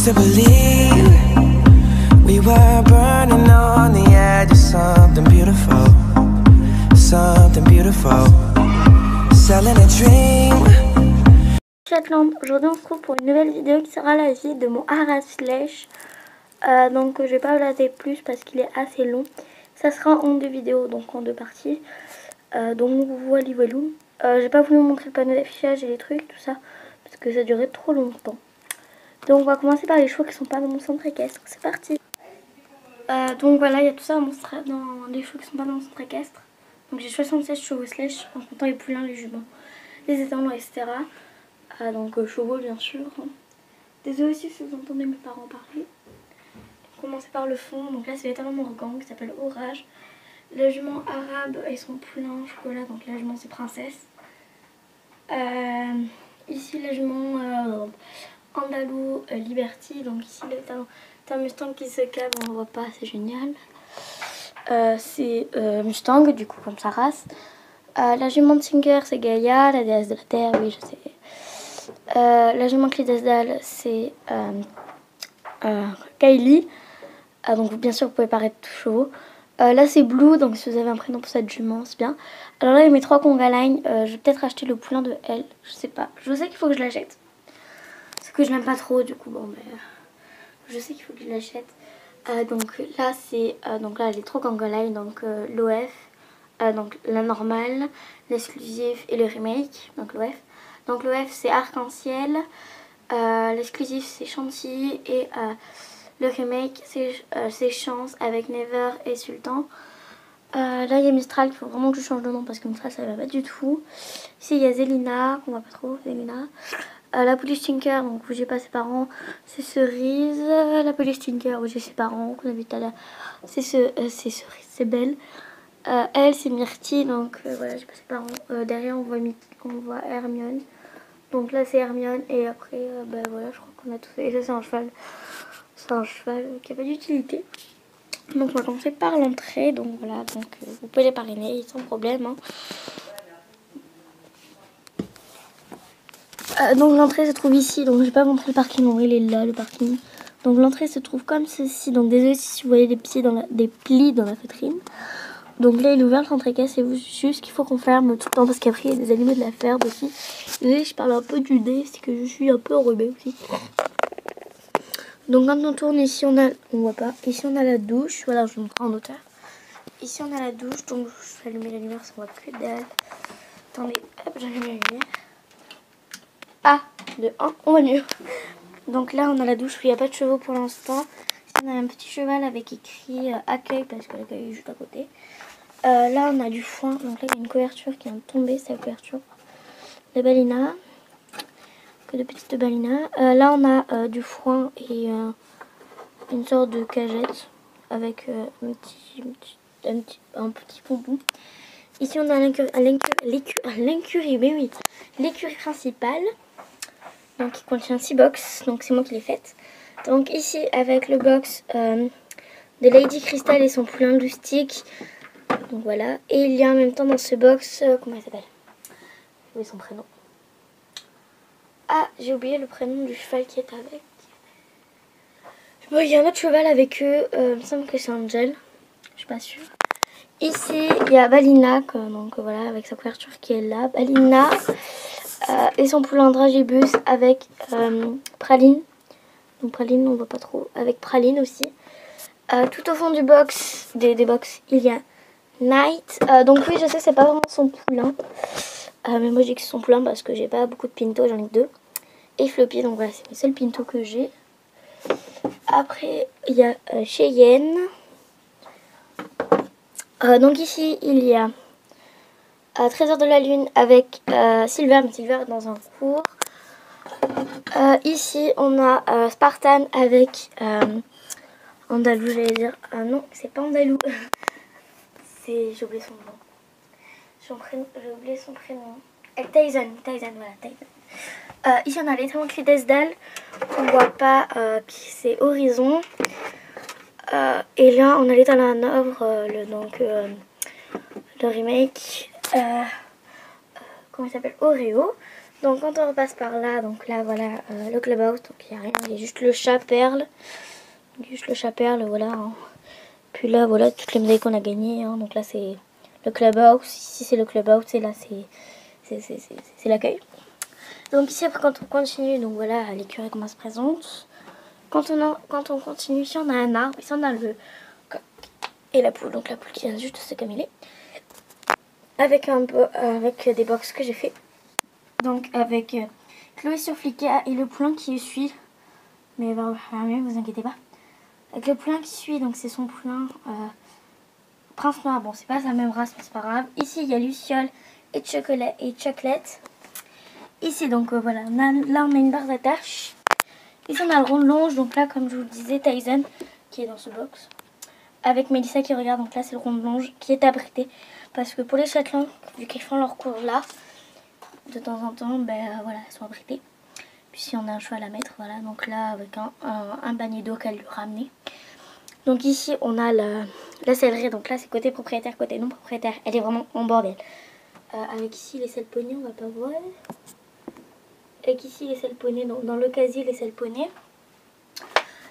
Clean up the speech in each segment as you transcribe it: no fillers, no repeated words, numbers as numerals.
used to believe we were burning on the edge of something beautiful, something beautiful, selling a dream. Aujourd'hui on se retrouve pour une nouvelle vidéo qui sera la vie de mon Arras Lèche. Donc je vais pas vous laisser plus parce qu'il est assez long. Ça sera en deux vidéos, donc en deux parties. Donc voilà. J'ai pas voulu vous montrer le panneau d'affichage et les trucs, tout ça, parce que ça durait trop longtemps. Donc on va commencer par les chevaux qui sont pas dans mon centre équestre. C'est parti. Donc voilà, il y a tout ça dans les chevaux qui sont pas dans mon centre équestre. Donc j'ai 76 chevaux Lèche en comptant les poulains, les juments, les étalons, etc. Donc chevaux bien sûr. Désolée aussi si vous entendez mes parents parler. On va commencer par le fond. Donc là c'est l'étalon Morgan qui s'appelle Orage. La jument arabe et son poulain chocolat. Donc la jument c'est Princesse. Ici la jument Andalou Liberty. Donc ici l'étalon Mustang qui se cave, on ne voit pas, c'est génial. C'est Mustang du coup comme sa race. La jument Singer c'est Gaïa, la déesse de la terre, oui je sais. La jument Clydesdale c'est Kylie. Donc bien sûr vous pouvez paraître tout chevaux. Là c'est Blue, donc si vous avez un prénom pour cette jument c'est bien. Alors là il y a mes 3 Conga Line. Je vais peut-être acheter le poulain de elle, je sais pas. Je sais qu'il faut que je l'achète. Parce que je l'aime pas trop du coup, bon mais je sais qu'il faut que je l'achète. Donc là c'est donc là les 3 Conga Line, donc l'OF, donc la normale, l'exclusif et le remake, donc l'OF. Donc l'OF c'est Arc-en-Ciel, l'exclusif c'est Chantilly et le remake c'est Chance avec Never et Sultan. Là il y a Mistral qu'il faut vraiment que je change de nom parce que Mistral ça va pas du tout. Ici il y a Zelina qu'on voit pas trop, Zelina. La police Tinker, donc où j'ai pas ses parents, c'est Cerise. La police Tinker où j'ai ses parents qu'on habite à la, c'est Cerise, c'est Belle. Elle c'est Myrtille, donc voilà j'ai pas ses parents. Derrière on voit Hermione. Donc là c'est Hermione et après ben voilà je crois qu'on a tout fait. Et ça c'est un cheval. C'est un cheval qui a pas d'utilité. Donc on va commencer par l'entrée. Donc voilà, donc vous pouvez les parrainer sans problème. Hein. Donc l'entrée se trouve ici. Donc je vais pas montrer le parking. Non, il est là le parking. Donc l'entrée se trouve comme ceci. Donc désolé si vous voyez des plis dans la feutrine. Donc là il est ouvert le centre équestre. C'est juste qu'il faut qu'on ferme tout le temps parce qu'après il y a des animaux de la ferme aussi. Désolé je parle un peu du nez, c'est que je suis un peu enrhumée aussi. Donc quand on tourne ici on voit pas. Ici on a la douche. Voilà je vous montre en hauteur. Ici on a la douche. Donc je vais allumer la lumière ça on voit que dalle. Attendez, hop j'allume la lumière. Ah, de 1 on voit mieux. Donc là on a la douche où il n'y a pas de chevaux pour l'instant. Ici on a un petit cheval avec écrit accueil parce que l'accueil est juste à côté. Là on a du foin. Donc là il y a une couverture qui vient de tomber. C'est la couverture de Balina. Que de petites Balina. Là on a du foin et une sorte de cagette avec un petit pompon. Ici on a l'écurie, mais oui, l'écurie principale. Donc qui contient 6 box, donc c'est moi qui l'ai faite. Donc ici avec le box de Lady Crystal et son poulain rustique. Donc voilà. Et il y a en même temps dans ce box, comment elle s'appelle? J'ai oublié son prénom. Ah, j'ai oublié le prénom du cheval qui est avec. Bon, il y a un autre cheval avec eux, il me semble que c'est Angel. Je suis pas sûre. Ici, il y a Balina, donc voilà, avec sa couverture qui est là. Balina et son poulain Dragibus avec Praline. Donc Praline, on voit pas trop. Avec Praline aussi. Tout au fond du box, des box, il y a Night. Donc oui, je sais, c'est pas vraiment son poulain. Mais moi, j'ai que son poulain parce que j'ai pas beaucoup de pinto, j'en ai 2. Et Floppy, donc voilà, c'est les seuls pinto que j'ai. Après, il y a Cheyenne. Donc ici, il y a Trésor de la Lune avec Silver, mais Silver est dans un cours. Ici, on a Spartan avec Andalou, j'allais dire. Non, c'est pas Andalou. J'ai oublié son nom. J'ai oublié son prénom. Tyson, voilà, Tyson. Ici, on a l'étalon Clydesdale. On voit pas qui c'est Horizon. Et là, on a l'étalon Hanovre, le remake. Comment il s'appelle? Oreo. Donc quand on repasse par là, donc là voilà le clubhouse, donc il n'y a rien, il y a juste le chat perle. Juste le chat perle, voilà. Hein. Puis là voilà toutes les médailles qu'on a gagnées. Hein. Donc là c'est le clubhouse, ici c'est le clubhouse et là c'est l'accueil. Donc ici après quand on continue, donc voilà l'écureuil comment se présente. Quand on continue, ici on a un arbre, ici on a le coq et la poule, donc la poule qui vient juste de se cameler. Avec des box que j'ai fait. Donc avec Chloé sur Flicka et le poulain qui suit. Mais il va faire mieux, vous inquiétez pas. Avec le poulain qui suit, donc c'est son poulain Prince Noir. Bon, c'est pas sa même race, mais c'est pas grave. Ici il y a Luciole et Chocolate. Ici donc voilà, là on a une barre d'attache. Ici on a le rondelonge, donc là comme je vous le disais, Tyson qui est dans ce box. Avec Mélissa qui regarde, donc là c'est le rondelonge qui est abrité. Parce que pour les châtelains, vu qu'ils font leur cours là, de temps en temps, ben voilà, elles sont abritées. Puis si on a un cheval à mettre, voilà, donc là avec un panier d'eau qu'elle lui ramenait. Donc ici on a la sellerie, donc là c'est côté propriétaire, côté non propriétaire. Elle est vraiment en bordel. Avec ici les selles poneys, on va pas voir. Avec ici les selles poneys, donc dans le casier les selles poneys.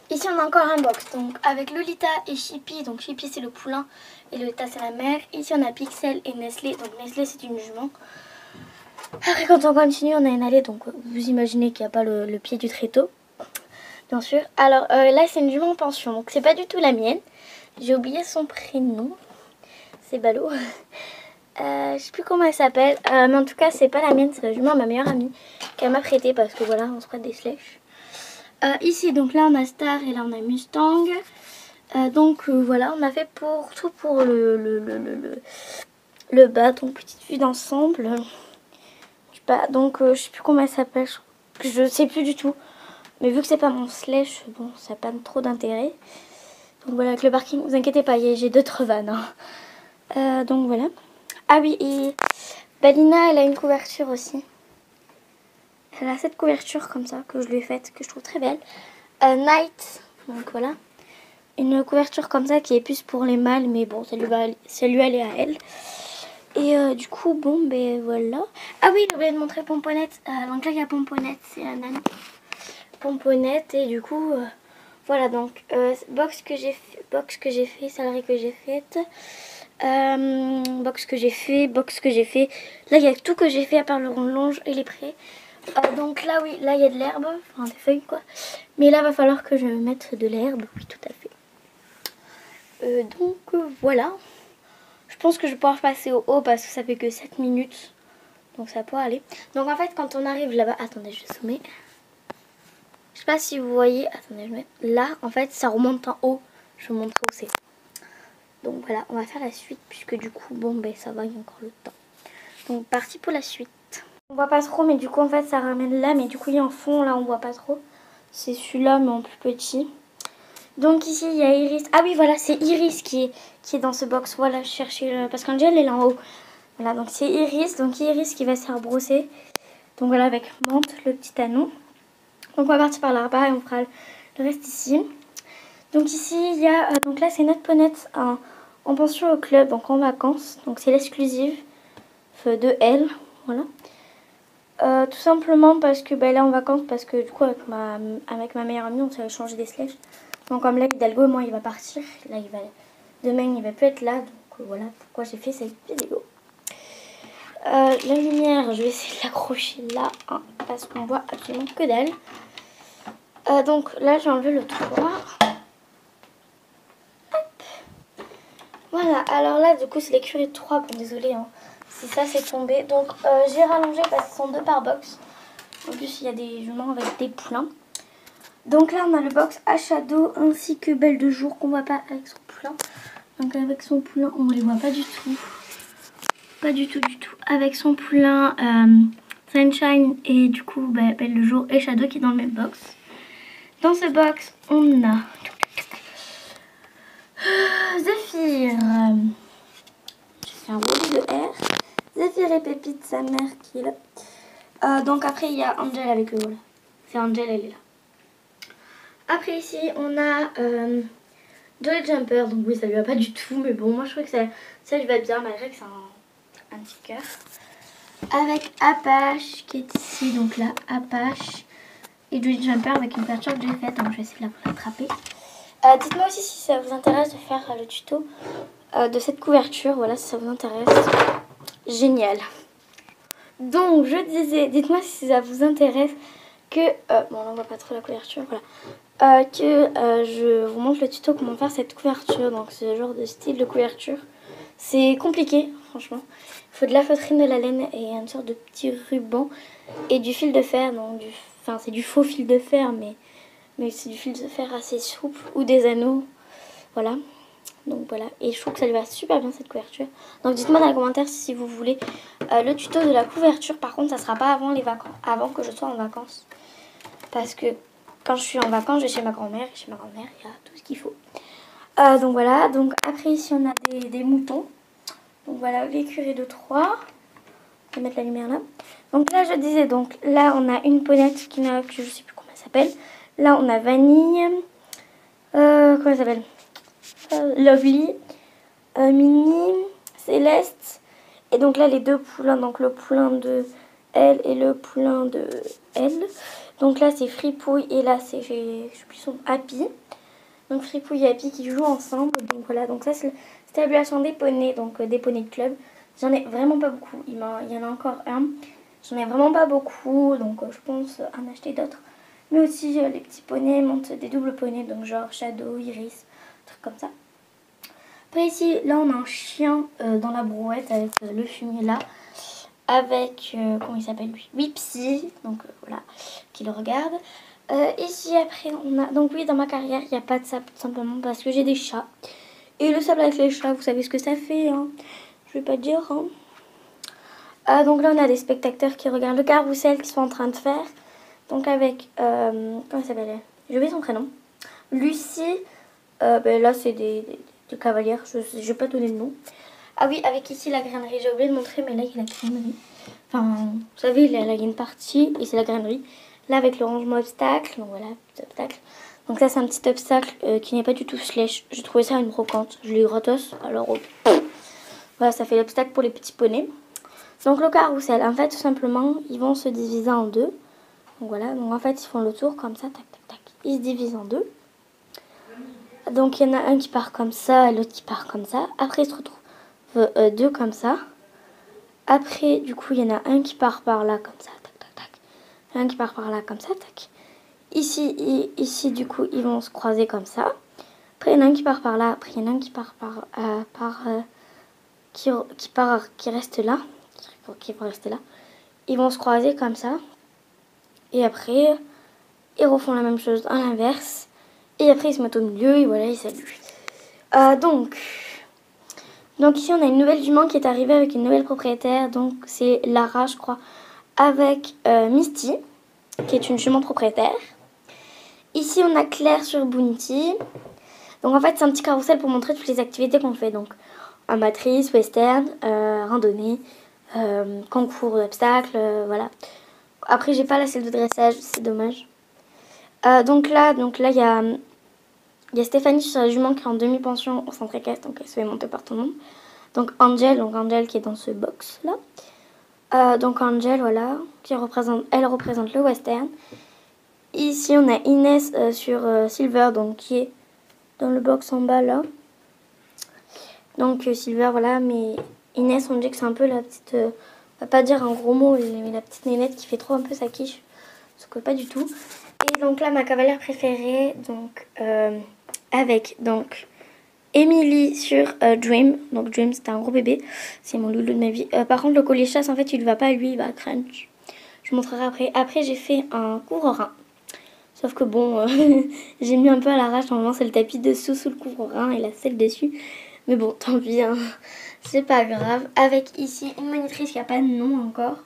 Ici on a encore un box, donc avec Lolita et Chippy, donc Chippy c'est le poulain et Lolita c'est la mère. Ici on a Pixel et Nestlé, donc Nestlé c'est une jument. Après quand on continue on a une allée, donc vous imaginez qu'il n'y a pas le pied du tréteau, bien sûr. Alors là c'est une jument en pension, donc c'est pas du tout la mienne. J'ai oublié son prénom, c'est ballot. Je sais plus comment elle s'appelle, mais en tout cas c'est pas la mienne, c'est la jument à ma meilleure amie qu'elle m'a prêté parce que voilà on se prête des slèches. Ici donc là on a Star et là on a Mustang. Voilà on a fait tout pour le bas, donc petite vue d'ensemble. Je sais plus comment elle s'appelle, je sais plus du tout. Mais vu que c'est pas mon slash, bon ça n'a pas trop d'intérêt. Donc voilà avec le parking, vous inquiétez pas, j'ai d'autres vannes. Hein. Donc voilà. Ah oui et Balina elle a une couverture aussi. Elle a cette couverture comme ça que je lui ai faite, que je trouve très belle. Night, donc voilà. Une couverture comme ça qui est plus pour les mâles, mais bon, ça lui allait à elle. Et du coup, bon, ben voilà. Ah oui, j'ai oublié de montrer Pomponnette. Donc là, il y a Pomponnette, c'est un âne. Pomponnette, et du coup, voilà, donc, box que j'ai fait, salarié que j'ai faite. Box que j'ai fait. Là, il y a tout que j'ai fait à part le rondelonge et les prés. Donc là oui, là il y a de l'herbe, enfin des feuilles quoi. Mais là va falloir que je mette de l'herbe, oui tout à fait. Voilà. Je pense que je vais pouvoir passer au haut parce que ça fait que 7 minutes. Donc ça pourra aller. Donc en fait quand on arrive là-bas, attendez je vais zoomer. Je sais pas si vous voyez, attendez je vais mettre là, en fait ça remonte en haut. Je vais vous montrer où c'est. Donc voilà, on va faire la suite puisque du coup bon ben ça va, il y a encore le temps. Donc parti pour la suite. On voit pas trop mais du coup en fait ça ramène là mais du coup il est en fond là on voit pas trop. C'est celui-là mais en plus petit. Donc ici il y a Iris. Ah oui voilà c'est Iris qui est dans ce box. Voilà je cherchais parce qu'Angel est là en haut. Voilà donc c'est Iris. Donc Iris qui va se faire brosser. Donc voilà avec menthe le petit anneau. Donc on va partir par là-bas et on fera le reste ici. Donc ici il y a donc là c'est notre ponette en pension au club donc en vacances. Donc c'est l'exclusive de elle. Voilà. Tout simplement parce que elle est en vacances, parce que du coup avec ma meilleure amie on s'est échangé des slèches. Donc comme là Hidalgo moi il va partir, là demain il va plus être là, donc voilà pourquoi j'ai fait cette vidéo. La lumière je vais essayer de l'accrocher là hein, parce qu'on voit absolument que dalle. Donc là j'ai enlevé le toit. Hop. Voilà alors là du coup c'est l'écurie de 3, bon désolé hein. Si ça c'est tombé, donc j'ai rallongé parce qu'ils sont 2 par box. En plus il y a des juments avec des poulains. Donc là on a le box à Shadow ainsi que Belle de Jour qu'on voit pas avec son poulain. Donc avec son poulain on ne les voit pas du tout. Pas du tout. Avec son poulain Sunshine et du coup Belle de Jour et Shadow qui est dans le même box. Dans ce box on a Zéphyr. J'ai fait un roulis de R. Zéphyr et Pépite, sa mère qui est là. Donc après il y a Angel avec eux, voilà. C'est Angel, elle est là. Après ici on a Jolly Jumper, donc oui ça lui va pas du tout, mais bon moi je trouve que ça lui va bien malgré que c'est un petit cœur. avec Apache qui est ici. Donc là, Apache et Jolly Jumper avec une couverture que j'ai faite. Donc je vais essayer de l'attraper. Dites-moi aussi si ça vous intéresse de faire le tuto de cette couverture. Voilà, si ça vous intéresse. Génial. Donc je disais, dites-moi si ça vous intéresse que... bon, là on voit pas trop la couverture, voilà. Je vous montre le tuto comment faire cette couverture. Donc ce genre de style de couverture. C'est compliqué, franchement. Il faut de la feutrine, de la laine et une sorte de petit ruban. Et du fil de fer. Donc enfin, c'est du faux fil de fer, mais c'est du fil de fer assez souple. Ou des anneaux. Voilà. Donc voilà. Et je trouve que ça lui va super bien cette couverture. Donc dites-moi dans les commentaires si vous voulez le tuto de la couverture. Par contre, ça sera pas avant les vacances. Avant que je sois en vacances. Parce que quand je suis en vacances, je vais chez ma grand-mère. Et chez ma grand-mère, il y a tout ce qu'il faut. Donc voilà, donc après ici on a des moutons. Donc voilà, l'écurie de 3. Je vais mettre la lumière là. Donc là je disais, donc là on a une ponette que je sais plus comment elle s'appelle. Là on a Vanille. Comment elle s'appelle Lovely. Minnie. Céleste. Et donc là les deux poulains, donc le poulain de elle et le poulain de elle. Donc là c'est Fripouille et là c'est, je sais plus son, Happy. Donc Fripouille et Happy qui jouent ensemble. Donc voilà, donc ça c'est l'établissement des poneys, donc des poneys de club. J'en ai vraiment pas beaucoup, il y en a encore un. J'en ai vraiment pas beaucoup, donc je pense en acheter d'autres. Mais aussi les petits poneys montent des doubles poneys, donc genre Shadow, Iris, trucs comme ça. Après ici, là on a un chien dans la brouette avec le fumier là. Avec, comment il s'appelle lui, Whipsy, donc voilà, qui le regarde. Ici après on a, donc oui dans ma carrière il n'y a pas de sable tout simplement parce que j'ai des chats. Et le sable avec les chats vous savez ce que ça fait hein. Je vais pas dire hein. Donc là on a des spectateurs qui regardent le carrousel qu'ils sont en train de faire. Donc avec, comment elle s'appelle, j'ai oublié son prénom. Lucie, là c'est des cavalières, je vais pas donner le nom. Ah oui, avec ici la grainerie, j'ai oublié de montrer mais là il y a la grainerie. Enfin vous savez là il y a une partie et c'est la grainerie. Là avec le rangement obstacle, donc voilà, petit obstacle. Donc ça c'est un petit obstacle qui n'est pas du tout slèche. J'ai trouvé ça à une brocante, je l'ai eu gratos. Alors voilà, ça fait l'obstacle pour les petits poneys. Donc le carrousel, en fait tout simplement, ils vont se diviser en deux. Donc voilà, donc en fait ils font le tour comme ça, tac tac tac. Ils se divisent en deux. Donc il y en a un qui part comme ça et l'autre qui part comme ça. Après ils se retrouvent deux comme ça. Après du coup il y en a un qui part par là comme ça, tac tac tac. Un qui part par là comme ça, tac. Ici du coup ils vont se croiser comme ça. Après il y en a un qui part par là, après il y en a un qui part qui reste là, qui va rester là. Ils vont se croiser comme ça. Et après ils refont la même chose à l'inverse. Et après ils se mettent au milieu et voilà ils saluent. Donc ici on a une nouvelle jument qui est arrivée avec une nouvelle propriétaire. Donc c'est Lara je crois. Avec Misty qui est une jument propriétaire. Ici on a Claire sur Bounty. Donc en fait c'est un petit carrousel pour montrer toutes les activités qu'on fait. Donc matrice, western, randonnée, concours d'obstacles, voilà. Après j'ai pas la selle de dressage, c'est dommage. Donc là il y a Stéphanie sur la jument qui est en demi-pension au centre équestre, donc elle se fait monter par tout le monde. Donc Angel qui est dans ce box là. Donc Angel voilà, elle représente le western. Ici on a Inès sur Silver, donc qui est dans le box en bas là. Donc Silver voilà, mais Inès on dit que c'est un peu la petite, on va pas dire un gros mot, mais la petite nénette qui fait trop un peu sa quiche, ce que pas du tout. Et donc là ma cavalière préférée, donc avec donc Emily sur Dream. Donc Dream c'est un gros bébé, c'est mon loulou de ma vie. Par contre le collier chasse en fait il va pas à lui, il va à Crunch. Je vous montrerai après. Après j'ai fait un couvre-rein. Sauf que bon, j'ai mis un peu à l'arrache. Normalement c'est le tapis dessous sous le couvre-rein et la selle dessus. Mais bon tant pis, hein. C'est pas grave. Avec ici une monitrice qui a pas de nom encore.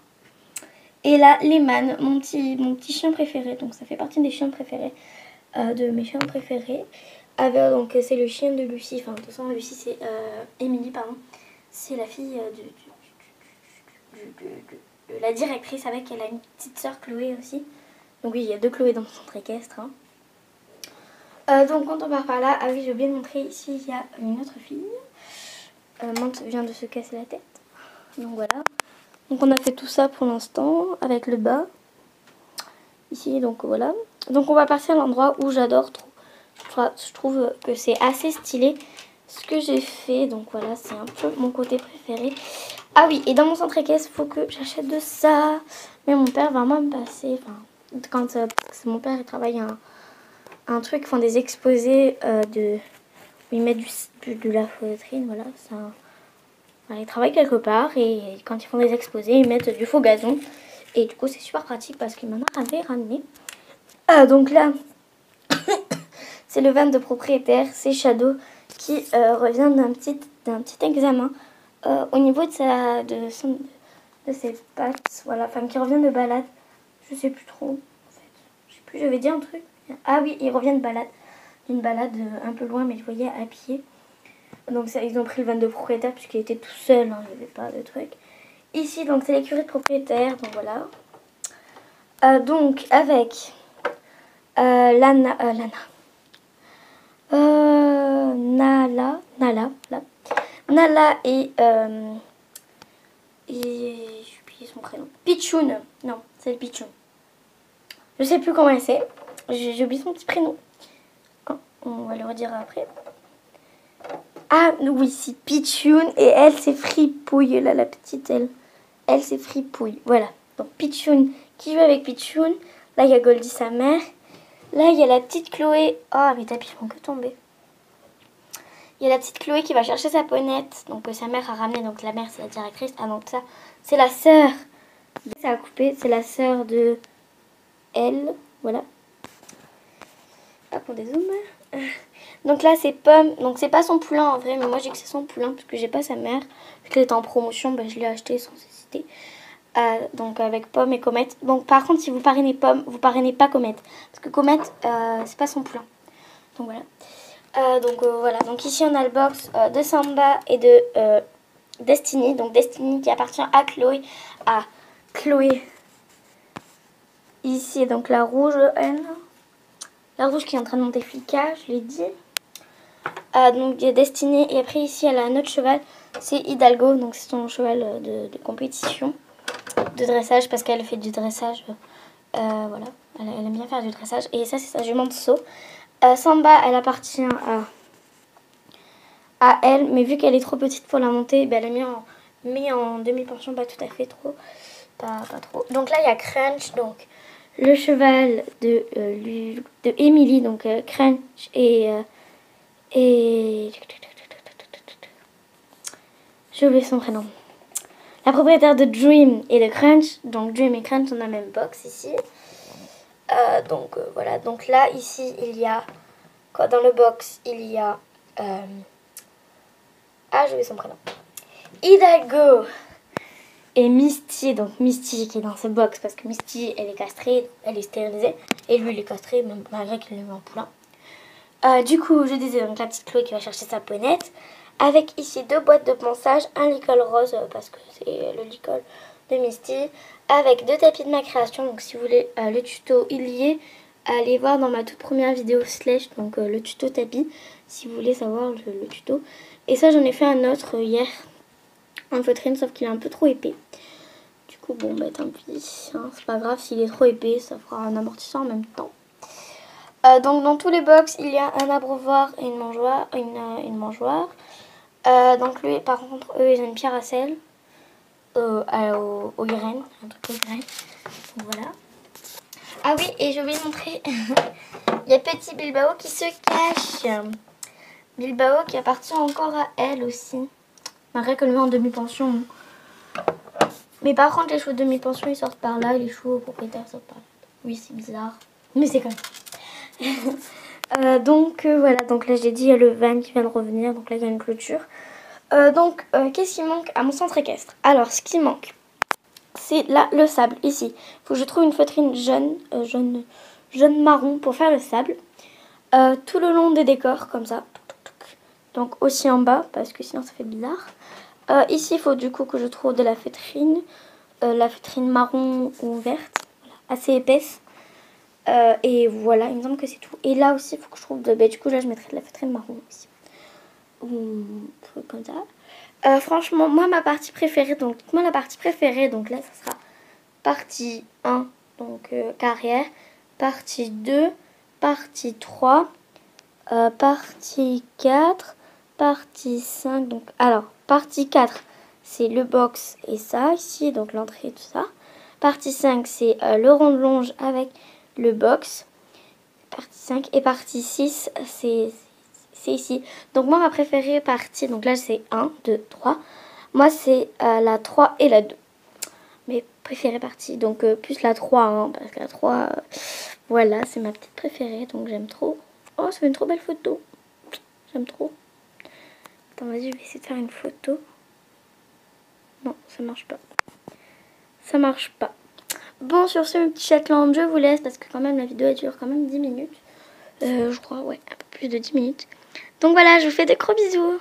Et là Lehman, mon petit chien préféré. Donc ça fait partie des chiens préférés. De mes chiens préférés. Donc c'est le chien de Lucie. Enfin de toute façon Lucie c'est Émilie pardon. C'est la fille de la directrice avec elle a une petite sœur Chloé aussi. Donc oui il y a deux Chloé dans le centre équestre. Hein. Donc quand on part par là, ah oui j'ai oublié de montrer ici il y a une autre fille. Mante vient de se casser la tête. Donc voilà. Donc on a fait tout ça pour l'instant avec le bas. Ici, donc voilà. Donc on va passer à l'endroit où j'adore trop. Je trouve que c'est assez stylé ce que j'ai fait. Donc voilà, c'est un peu mon côté préféré. Ah oui, et dans mon centre équestre, il faut que j'achète de ça. Mais mon père va moi me passer. Enfin, quand mon père il travaille un truc, ils font des exposés de... Où ils mettent de la feutrine, voilà. Ça, voilà, ils travaillent quelque part et quand ils font des exposés, ils mettent du faux gazon. Et du coup, c'est super pratique parce qu'il m'en avait ramené. Donc là, c'est le van de propriétaire, c'est Shadow qui revient d'un petit examen au niveau de ses pattes, voilà, enfin qui revient de balade, je sais plus trop, en fait, je sais plus, je vais dire un truc, ah oui, il revient de balade, d'une balade un peu loin, mais je voyais à pied, donc ça, ils ont pris le van de propriétaire puisqu'il était tout seul, hein, il n'y avait pas de truc. Ici, donc c'est l'écurie de propriétaire, donc voilà, donc avec Lana, Nala et j'ai oublié son prénom. Pichoun. Non, c'est le Pichoun. Je sais plus comment elle c'est. J'ai oublié son petit prénom. On va le redire après. Ah oui, c'est Pichoun et elle c'est Fripouille. Là, la petite elle. Elle c'est Fripouille. Voilà. Donc Pichoun qui joue avec Pichoun. Là il y a Goldie sa mère. Là il y a la petite Chloé. Oh mes tapis font que tomber. Il y a la petite Chloé qui va chercher sa ponette. Donc sa mère a ramené. Donc la mère c'est la directrice. Ah donc ça c'est la sœur. Ça a coupé. C'est la sœur de elle. Voilà. Hop on dézoome. Donc là c'est Pomme. Donc c'est pas son poulain en vrai. Mais moi j'ai que c'est son poulain. Parce que j'ai pas sa mère. Vu qu'elle est en promotion. Ben, je l'ai acheté sans hésiter. Donc avec Pomme et Comète. Donc par contre si vous parrainez Pomme. Vous parrainez pas Comète. Parce que Comète c'est pas son poulain. Donc voilà. Voilà, donc ici on a le box de Samba et de Destiny. Donc Destiny qui appartient à Chloé. Ici donc la rouge, elle. La rouge qui est en train de monter Flicka, je l'ai dit. Donc il y a Destiny et après ici elle a un autre cheval, c'est Hidalgo. Donc c'est son cheval de compétition, de dressage parce qu'elle fait du dressage. Voilà, elle aime bien faire du dressage. Et ça c'est sa jument de saut. Samba, elle appartient à elle, mais vu qu'elle est trop petite pour la monter, ben elle a mis en demi-pension, pas tout à fait trop, pas trop. Donc là il y a Crunch, donc le cheval de Emily, donc Crunch et j'ai oublié son prénom. La propriétaire de Dream et de Crunch, donc Dream et Crunch sont dans la même box ici. Voilà, donc là ici il y a dans le box il y a j'ai oublié son prénom, Hidalgo et Misty. Donc Misty qui est dans ce box parce que Misty elle est castrée, elle est stérilisée et lui il est castré même malgré qu'il est en poulain. Du coup je disais donc la petite Chloé qui va chercher sa ponette avec ici 2 boîtes de ponçage, un licol rose parce que c'est le licol de Misty, avec 2 tapis de ma création. Donc si vous voulez le tuto il y est, allez voir dans ma toute première vidéo slash, donc le tuto tapis si vous voulez savoir le tuto. Et ça j'en ai fait un autre hier en feutrine sauf qu'il est un peu trop épais. Du coup bon bah tant pis, hein, c'est pas grave s'il est trop épais, ça fera un amortisseur en même temps. Donc dans tous les box il y a un abreuvoir et une mangeoire. Donc lui par contre eux ils ont une pierre à sel aux graines, un truc aux graines. Donc voilà. Ah oui et je vais vous montrer, il y a petit Bilbao qui se cache. Bilbao qui appartient encore à elle aussi. Malgré que le met en demi-pension. Mais par contre les chevaux de demi-pension ils sortent par là et les chevaux propriétaires sortent par là. Oui c'est bizarre. Mais c'est comme ça. Voilà, donc là j'ai dit il y a le van qui vient de revenir. Donc là il y a une clôture. Qu'est-ce qui manque à mon centre équestre? Alors ce qui manque c'est là le sable ici. Il faut que je trouve une feutrine jaune marron pour faire le sable. Tout le long des décors comme ça. Donc aussi en bas parce que sinon ça fait bizarre. Ici il faut du coup que je trouve de la feutrine marron ou verte, voilà, assez épaisse. Et voilà, il me semble que c'est tout. Et là aussi il faut que je trouve du coup là je mettrai de la feutrine marron aussi. Comme ça. Franchement, moi ma partie préférée, donc là ça sera partie 1, donc carrière, partie 2, partie 3, partie 4, partie 5, donc alors partie 4 c'est le box et ça ici, donc l'entrée et tout ça. Partie 5 c'est le rond de longe avec le box, partie 5, et partie 6 c'est ici. Donc moi ma préférée partie, donc là c'est 1, 2, 3, moi c'est la 3 et la 2. Mes préférées parties, donc plus la 3, hein, parce que la 3, voilà, c'est ma petite préférée, donc j'aime trop. Oh, ça fait une trop belle photo, j'aime trop. Attends, vas-y, je vais essayer de faire une photo. Non, ça marche pas. Ça marche pas. Bon, sur ce, mes petits Shetland, je vous laisse, parce que quand même, la vidéo, elle dure quand même 10 minutes. Je crois, ouais, un peu plus de 10 minutes. Donc voilà, je vous fais de gros bisous.